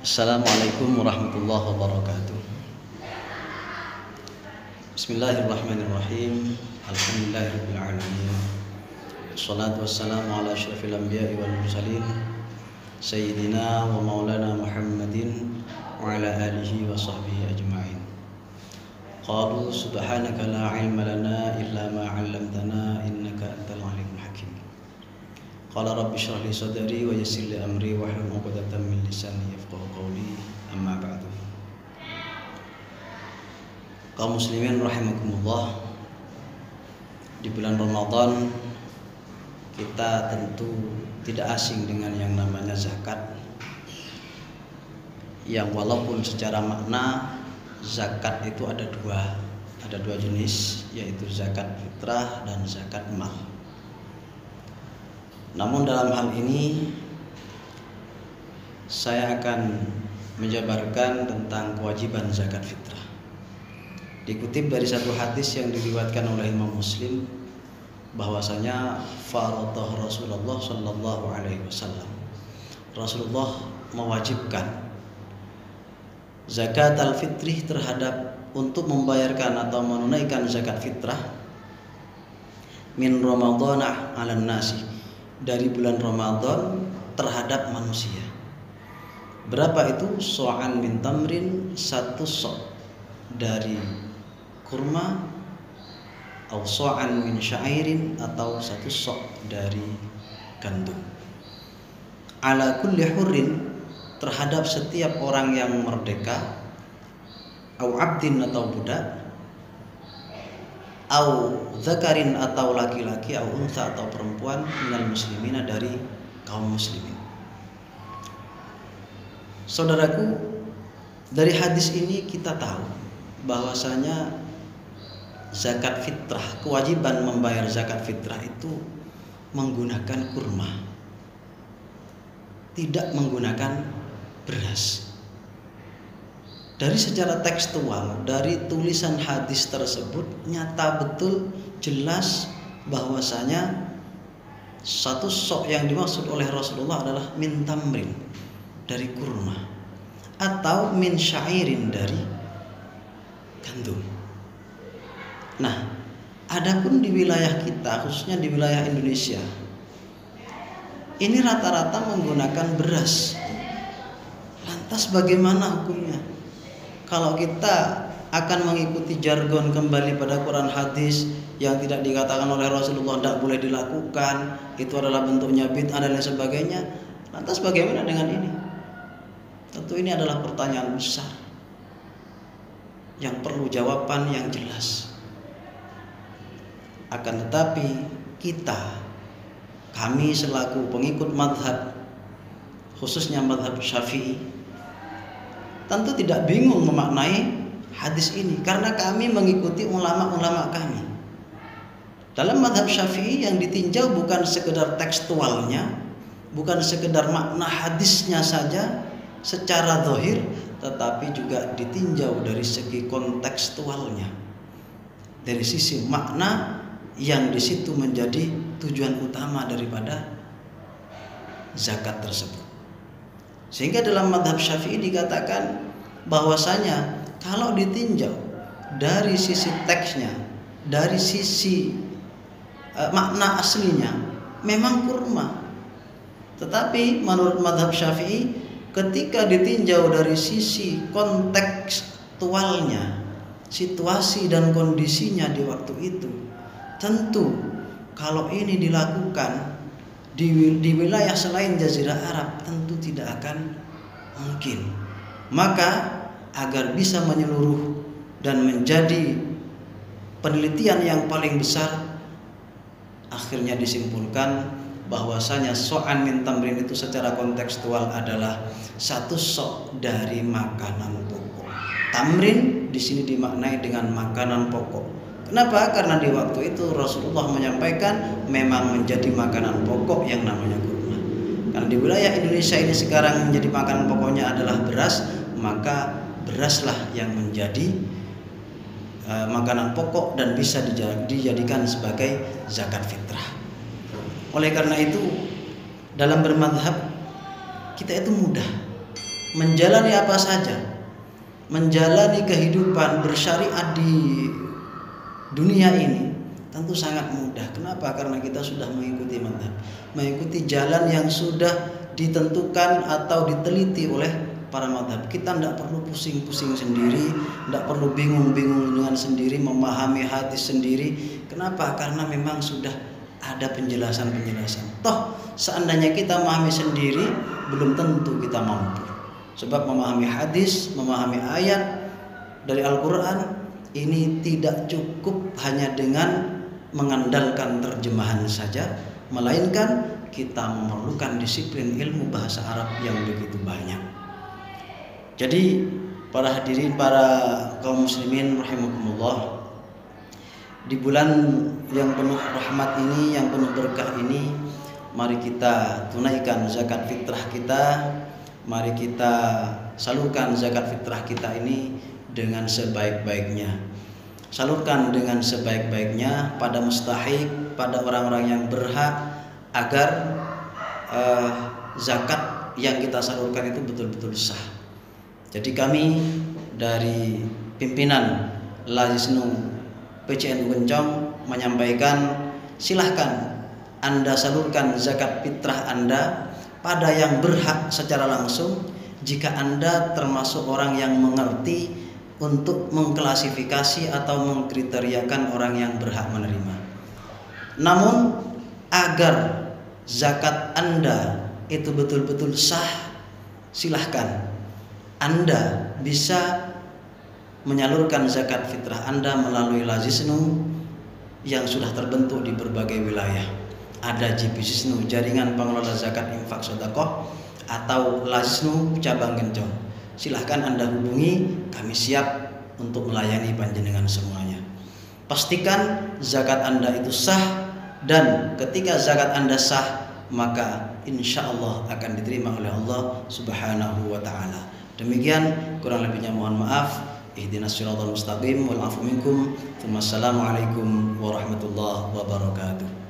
Assalamualaikum warahmatullahi wabarakatuh. Bismillahirrahmanirrahim. Alhamdulillahirabbil alamin. Wassalatu wassalamu ala asyrafil anbiya'i wal mursalin sayyidina wa maulana Muhammadin wa ala alihi wa sahbihi ajma'in. Qalu subhanaka la ilma lana illa ma 'allamtana innaka antal alimul hakim. Qala rabbi shrah li sadri wa yassir li amri wahlul 'uqdatam min lisani yafqahu qawli. Amma ba'du. Kaum muslimin rahimakumullah, di bulan Ramadan kita tentu tidak asing dengan yang namanya zakat, yang walaupun secara makna zakat itu ada dua jenis, yaitu zakat fitrah dan zakat mal. Namun dalam hal ini saya akan menjabarkan tentang kewajiban zakat fitrah. Dikutip dari satu hadis yang diriwayatkan oleh Imam Muslim, bahwasanya faradah Rasulullah sallallahu alaihi wasallam, Rasulullah mewajibkan zakat al-fitrih terhadap untuk membayarkan atau menunaikan zakat fitrah min Ramadana 'alan nasi, dari bulan Ramadan terhadap manusia. Berapa itu? So'an min tamrin, satu so' dari kurma, atau so'an min syairin, atau satu so' dari gandum. Ala kulli hurrin, terhadap setiap orang yang merdeka, au abdin, atau budak, au zakarin, atau laki-laki, au unsa, atau perempuan, minal muslimina, dari kaum muslimin. Saudaraku, dari hadis ini kita tahu bahwasanya zakat fitrah, kewajiban membayar zakat fitrah itu menggunakan kurma, tidak menggunakan beras. Dari secara tekstual, dari tulisan hadis tersebut nyata betul jelas bahwasanya satu sok yang dimaksud oleh Rasulullah adalah min tamrin, dari kurma, atau min syairin, dari gandum. Nah, adapun di wilayah kita, khususnya di wilayah Indonesia, ini rata-rata menggunakan beras. Lantas bagaimana hukumnya? Kalau kita akan mengikuti jargon kembali pada Quran hadis yang tidak dikatakan oleh Rasulullah tidak boleh dilakukan, itu adalah bentuknya bid'ah dan lain sebagainya, lantas bagaimana dengan ini? Tentu ini adalah pertanyaan besar yang perlu jawaban yang jelas. Akan tetapi kami selaku pengikut madhab, khususnya madhab Syafi'i, tentu tidak bingung memaknai hadis ini, karena kami mengikuti ulama-ulama kami. Dalam madhab Syafi'i yang ditinjau bukan sekedar tekstualnya, bukan sekedar makna hadisnya saja secara zahir, tetapi juga ditinjau dari segi kontekstualnya, dari sisi makna yang di situ menjadi tujuan utama daripada zakat tersebut. Sehingga dalam madhab Syafi'i dikatakan bahwasanya kalau ditinjau dari sisi teksnya, dari sisi makna aslinya, memang kurma. Tetapi menurut madhab Syafi'i, ketika ditinjau dari sisi kontekstualnya, situasi dan kondisinya di waktu itu, tentu kalau ini dilakukan di wilayah selain Jazirah Arab, tentu tidak akan mungkin. Maka agar bisa menyeluruh dan menjadi penelitian yang paling besar, akhirnya disimpulkan bahwasanya so'an min tamrin itu secara kontekstual adalah satu sok dari makanan pokok. Tamrin di sini dimaknai dengan makanan pokok. Kenapa? Karena di waktu itu Rasulullah menyampaikan memang menjadi makanan pokok yang namanya kurma. Karena di wilayah Indonesia ini sekarang menjadi makanan pokoknya adalah beras, maka beraslah yang menjadi makanan pokok dan bisa dijadikan sebagai zakat fitrah. Oleh karena itu, dalam bermadhab kita itu mudah. menjalani apa saja, menjalani kehidupan bersyariat di dunia ini tentu sangat mudah. Kenapa? Karena kita sudah mengikuti mazhab, mengikuti jalan yang sudah ditentukan atau diteliti oleh para mazhab. Kita tidak perlu pusing-pusing sendiri, tidak perlu bingung-bingung dengan sendiri, memahami hadis sendiri. Kenapa? Karena memang sudah ada penjelasan-penjelasan. Toh seandainya kita memahami sendiri, belum tentu kita mampu. Sebab memahami hadis, memahami ayat dari Al-Quran ini tidak cukup hanya dengan mengandalkan terjemahan saja, melainkan kita memerlukan disiplin ilmu bahasa Arab yang begitu banyak. Jadi para hadirin, para kaum muslimin rahimakumullah, di bulan yang penuh rahmat ini, yang penuh berkah ini, mari kita tunaikan zakat fitrah kita. Mari kita salurkan zakat fitrah kita ini dengan sebaik-baiknya. Salurkan dengan sebaik-baiknya pada mustahik, pada orang-orang yang berhak, agar zakat yang kita salurkan itu betul-betul sah. Jadi kami dari pimpinan Lazisnu PCNU Kencong menyampaikan, silahkan Anda salurkan zakat fitrah Anda pada yang berhak secara langsung, jika Anda termasuk orang yang mengerti untuk mengklasifikasi atau mengkriteriakan orang yang berhak menerima. Namun agar zakat Anda itu betul-betul sah, silahkan Anda bisa menyalurkan zakat fitrah Anda melalui Lazisnu yang sudah terbentuk di berbagai wilayah. Ada JPSISNU, Jaringan Pengelola Zakat Infak Sedekah, atau Lazisnu cabang Kencong. Silahkan Anda hubungi, kami siap untuk melayani panjenengan semuanya. Pastikan zakat Anda itu sah, dan ketika zakat Anda sah, maka insya Allah akan diterima oleh Allah Subhanahu wa ta'ala. Demikian, kurang lebihnya mohon maaf. Ihdinas siratal mustaqim wal afu minkum. Wassalamualaikum warahmatullahi wabarakatuh.